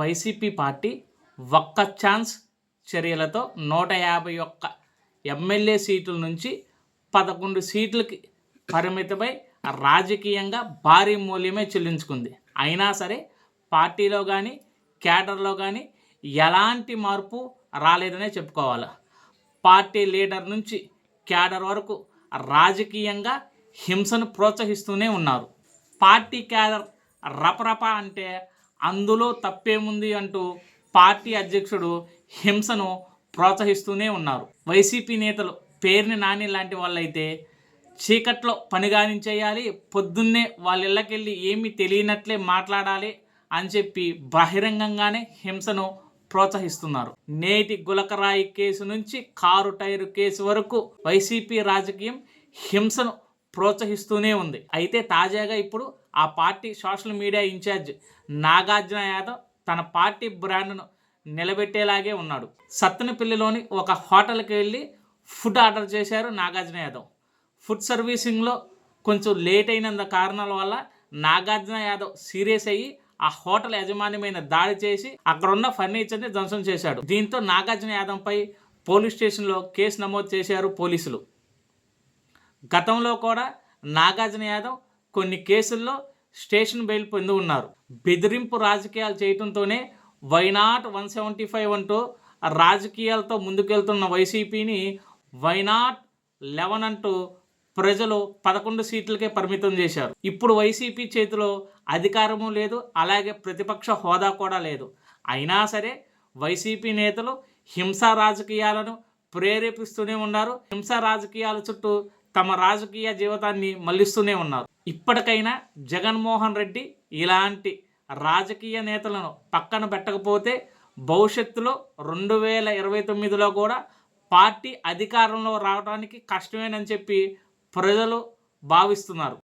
YCP party ఒక్క chance చర్యలతో 151 MLA సీట్ల నుంచి 11 సీట్లకి పరిమితమై రాజకీయంగా భారీ మూల్యమే చెల్లించుకుంది. అయినా సరే పార్టీలో కానీ క్యాడర్లో కానీ ఎలాంటి మార్పు రాలేదనే చెప్పుకోవాలి. పార్టీ లీడర్ నుంచి క్యాడర్ వరకు రాజకీయంగా హింసను ప్రోత్సహిస్తూనే ఉన్నారు. పార్టీ క్యాడర్ రపరప అంటే అందులో తప్పేముంది అంటూ పార్టీ అధ్యక్షుడు హింసను ప్రోత్సహిస్తూనే ఉన్నారు. వైసీపీ నేతలు పేరుని నాని లాంటి వాళ్ళైతే చీకట్లో పని గానించేయాలి, పొద్దున్నే వాళ్ళ ఇళ్ళకెళ్ళి ఏమీ తెలియనట్లే మాట్లాడాలి అని చెప్పి బహిరంగంగానే హింసను ప్రోత్సహిస్తున్నారు. నేటి గులకరాయి కేసు నుంచి కారు టైరు కేసు వరకు వైసీపీ రాజకీయం హింసను ప్రోత్సహిస్తూనే ఉంది. అయితే తాజాగా ఇప్పుడు ఆ party social media in charge Nagarjuna Yadav తన పార్టీ బ్రాండ్ను నిలబెట్టేలాగే ఉన్నాడు. సత్తెనపల్లిలోని ఒక హోటల్కి వెళ్ళి ఫుడ్ ఆర్డర్ చేశారు నాగార్జున యాదవ్. ఫుడ్ సర్వీసింగ్లో కొంచెం లేట్ అయినంత కారణాల వల్ల నాగార్జున యాదవ్ సీరియస్ అయ్యి ఆ హోటల్ యజమాని మీద దాడి చేసి అక్కడ ఉన్న ఫర్నిచర్ని ధ్వంసం చేశాడు. దీంతో నాగార్జున యాదవ్పై పోలీస్ స్టేషన్లో కేసు నమోదు చేశారు పోలీసులు. గతంలో కూడా నాగార్జున యాదవ్ కొన్ని కేసుల్లో స్టేషన్ బెయిల్ పొంది ఉన్నారు. బెదిరింపు రాజకీయాలు చేయడంతోనే వైనాట్ 175 అంటూ రాజకీయాలతో ముందుకెళ్తున్న వైసీపీని వైనాట్ 11 అంటూ ప్రజలు 11 సీట్లకే పరిమితం చేశారు. ఇప్పుడు వైసీపీ చేతిలో అధికారము లేదు, అలాగే ప్రతిపక్ష హోదా కూడా లేదు. అయినా సరే వైసీపీ నేతలు హింసా రాజకీయాలను ప్రేరేపిస్తూనే ఉన్నారు. హింసా రాజకీయాల చుట్టూ తమ రాజకీయ జీవితాన్ని మళ్లిస్తూనే ఉన్నారు. ఇప్పటికైనా జగన్మోహన్ రెడ్డి ఇలాంటి రాజకీయ నేతలను పక్కన పెట్టకపోతే భవిష్యత్తులో 2029లో కూడా పార్టీ అధికారంలో రావడానికి కష్టమేనని చెప్పి ప్రజలు భావిస్తున్నారు.